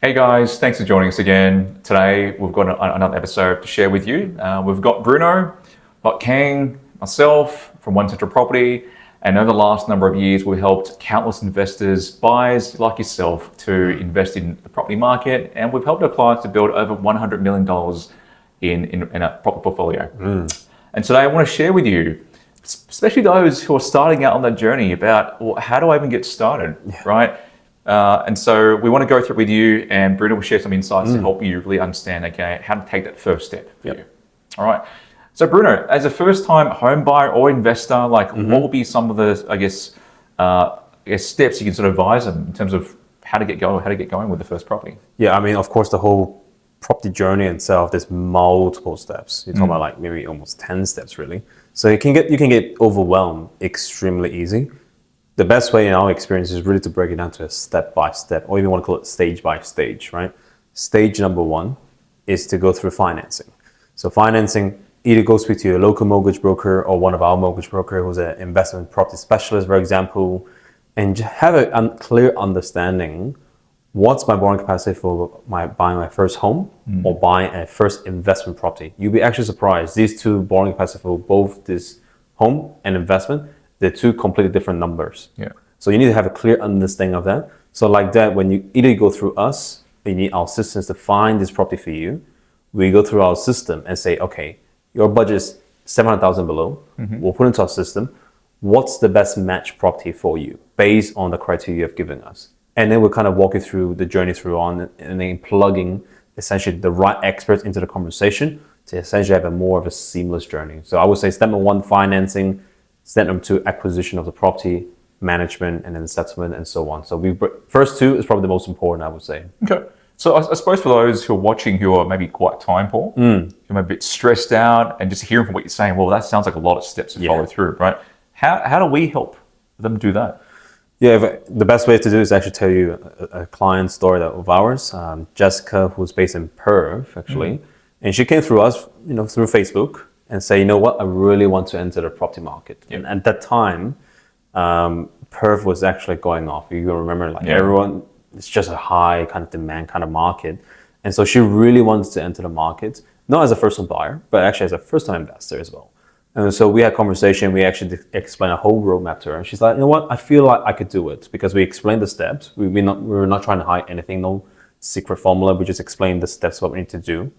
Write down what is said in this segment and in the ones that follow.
Hey guys, thanks for joining us again. Today we've got another episode to share with you. We've got Bruno, got Keng, myself from One Central Property, and over the last number of years we've helped countless investors, buyers like yourself to invest in the property market, and we've helped our clients to build over $100 million in a property portfolio. And today I want to share with you, especially those who are starting out on that journey about, well, how do I even get started, right? And so we want to go through it with you, and Bruno will share some insights to help you really understand, okay, how to take that first step for you. All right. So Bruno, as a first-time home buyer or investor, like what will be some of the, I guess, steps you can sort of advise them in terms of how to get going with the first property? Yeah, I mean, of course, the whole property journey itself, there's multiple steps. You're talking about like maybe almost 10 steps, really. So you can get overwhelmed extremely easy. The best way in our experience is really to break it down to a step by step, or even want to call it stage by stage, right? Stage number one is to go through financing. So financing, either go speak to your local mortgage broker or one of our mortgage broker who's an investment property specialist, for example, and have a clear understanding what's my borrowing capacity for buying my first home or buying a first investment property. You'll be actually surprised. These two borrowing capacity for both this home and investment, they're two completely different numbers. Yeah. So you need to have a clear understanding of that. So like that, when you either go through us, or you need our systems to find this property for you, we go through our system and say, okay, your budget is 700,000 below. We'll put into our system, what's the best match property for you based on the criteria you have given us. And then we'll kind of walk you through the journey through on, and then plugging essentially the right experts into the conversation to essentially have a more of a seamless journey. So I would say step number one, financing. Step number two, acquisition of the property, management, and then settlement, and so on. So first two is probably the most important, I would say. Okay. So I suppose for those who are watching who are maybe quite time poor, who are a bit stressed out, and just hearing from what you're saying, well, that sounds like a lot of steps to follow through, right? How do we help them do that? Yeah, the best way to do is actually tell you a client story of ours, Jessica, who's based in Perth, actually. And she came through us, through Facebook, and say, you know what, I really want to enter the property market. And at that time, Perth was actually going off. You remember, everyone, it's just a high kind of demand kind of market. And so she really wanted to enter the market, not as a first-time buyer, but actually as a first-time investor as well. And so we had a conversation, we actually explained a whole roadmap to her. And she's like, you know what, I feel like I could do it, because we explained the steps. We were not trying to hide anything, no secret formula. We just explained the steps, what we need to do.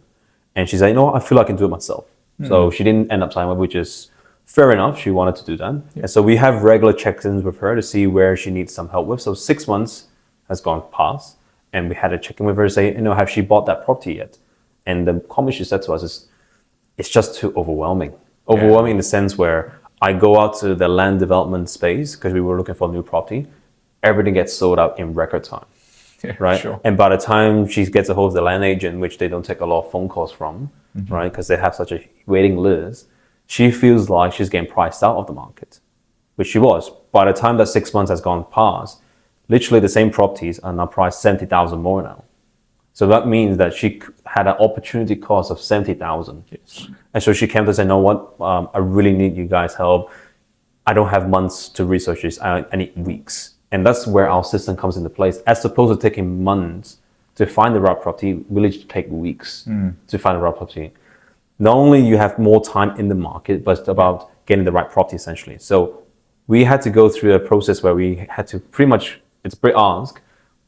And she's like, you know what, I feel like I can do it myself. So she didn't end up signing up, which is fair enough. She wanted to do that. And so we have regular check-ins with her to see where she needs some help with. So 6 months has gone past, and we had a check-in with her to say, have she bought that property yet? And the comment she said to us is, it's just too overwhelming. Overwhelming in the sense where I go out to the land development space because we were looking for a new property. Everything gets sold out in record time. Right? Sure. And by the time she gets a hold of the land agent, which they don't take a lot of phone calls from, right? Because they have such a waiting list, she feels like she's getting priced out of the market, which she was. By the time that 6 months has gone past, literally the same properties are now priced 70,000 more now. So that means that she had an opportunity cost of 70,000. Yes. And so she came to say, you know what, I really need you guys' help. I don't have months to research this, I need weeks. And that's where our system comes into place. As opposed to taking months to find the right property, we literally take weeks to find the right property. Not only you have more time in the market, but it's about getting the right property essentially. So we had to go through a process where we had to pretty much, it's pre-ask,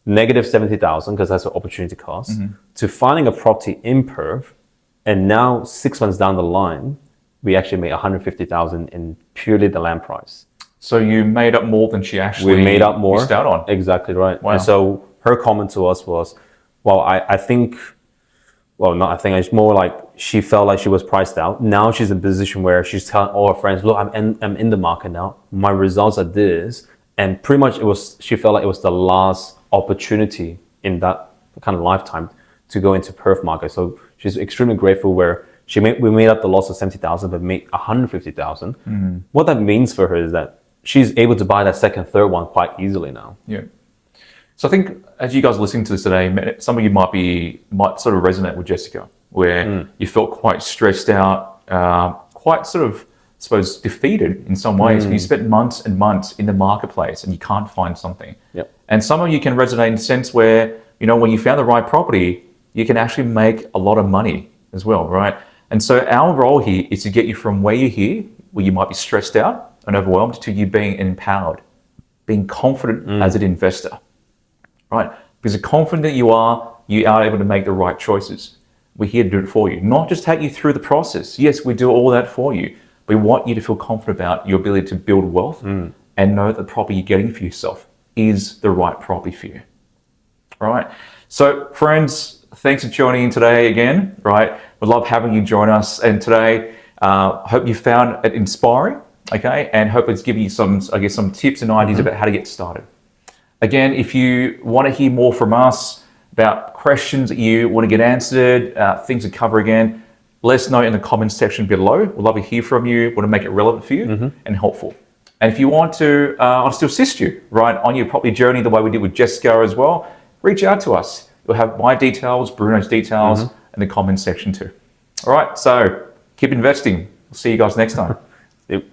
negative 70,000, because that's the opportunity cost, to finding a property in Perth. And now 6 months down the line, we actually made 150,000 in purely the land price. So you made up more than she actually made up more. Missed out on. Exactly right. Wow. And so her comment to us was, well, I think, well, not I think, it's more like she felt like she was priced out. Now she's in a position where she's telling all her friends, look, I'm in the market now. My results are this. And pretty much she felt like it was the last opportunity in that kind of lifetime to go into Perth market. So she's extremely grateful where we made up the loss of 70,000, but made 150,000. What that means for her is that she's able to buy that second, third one quite easily now. Yeah. So I think as you guys are listening to this today, some of you might sort of resonate with Jessica, where you felt quite stressed out, quite sort of, I suppose, defeated in some ways. You spent months and months in the marketplace and you can't find something. Yep. And some of you can resonate in the sense where you know, when you found the right property, you can actually make a lot of money as well, right? And so our role here is to get you from where you're here, where you might be stressed out and overwhelmed, to you being empowered, being confident as an investor, right? Because the confident you are able to make the right choices. We're here to do it for you, not just take you through the process. Yes, we do all that for you. We want you to feel confident about your ability to build wealth and know that the property you're getting for yourself is the right property for you. All right. So friends, thanks for joining in today again, right? We love having you join us. And today, hope you found it inspiring, okay? And hope it's given you some tips and ideas about how to get started. Again, if you want to hear more from us about questions that you want to get answered, things to cover again, let us know in the comments section below. We'd love to hear from you. We want to make it relevant for you and helpful. And if you want to us to assist you, right, on your property journey, the way we did with Jessica as well, reach out to us. You'll have my details, Bruno's details in the comments section too. All right, so keep investing. We'll see you guys next time. Yep.